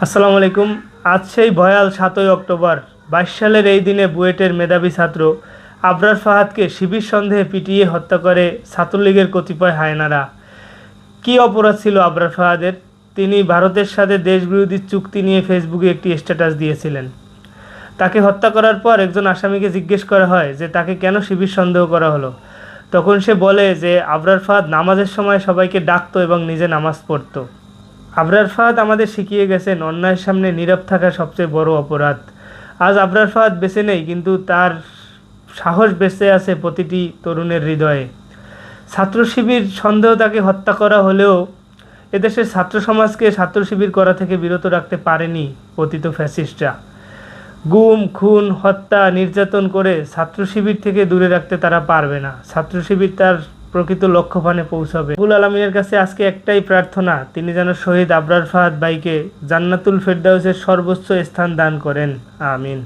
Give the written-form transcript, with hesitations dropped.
আসসালামু আলাইকুম। আজ সেই ভয়াল ৭ই অক্টোবর ২২ সালের এই দিনে বুয়েটের মেধাবী ছাত্র আবরার ফাহাদকে শিবির সন্দেহে পিটিয়ে হত্যা করে ছাত্রলীগের কতিপয় হায়নারা। কী অপরাধ ছিল আবরার ফাহাদের? তিনি ভারতের সাথে দেশবিরোধী চুক্তি নিয়ে ফেসবুকে একটি স্ট্যাটাস দিয়েছিলেন। তাকে হত্যা করার পর একজন আসামিকে জিজ্ঞেস করা হয় যে তাকে কেন শিবির সন্দেহ করা হলো। তখন সে বলে যে আবরার ফাহাদ নামাজের সময় সবাইকে ডাকতো এবং নিজে নামাজ পড়তো। আবরার ফাহাদ আমাদের শিখিয়ে গেছেন অন্যায়ের সামনে নীরব থাকা সবচেয়ে বড় অপরাধ। আজ আবরার ফাহাদ বেঁচে নেই, কিন্তু তার সাহস বেঁচে আছে প্রতিটি তরুণের হৃদয়ে। ছাত্র শিবির সন্দেহ তাকে হত্যা করা হলেও এদেশের ছাত্র সমাজকে ছাত্র শিবির করা থেকে বিরত রাখতে পারেনি পতিত ফ্যাসিস্টরা। গুম, খুন, হত্যা, নির্যাতন করে ছাত্র শিবির থেকে দূরে রাখতে তারা পারবে না। ছাত্র শিবির তার প্রকৃত লক্ষ্যস্থানে পৌঁছাবে। রব্বুল আলামিনের কাছে আজকে একটাই প্রার্থনা, তিনি যেন শহীদ আবরার ফাহাদ ভাইকে জান্নাতুল ফেরদাউসের সর্বোচ্চ স্থান দান করেন। আমিন।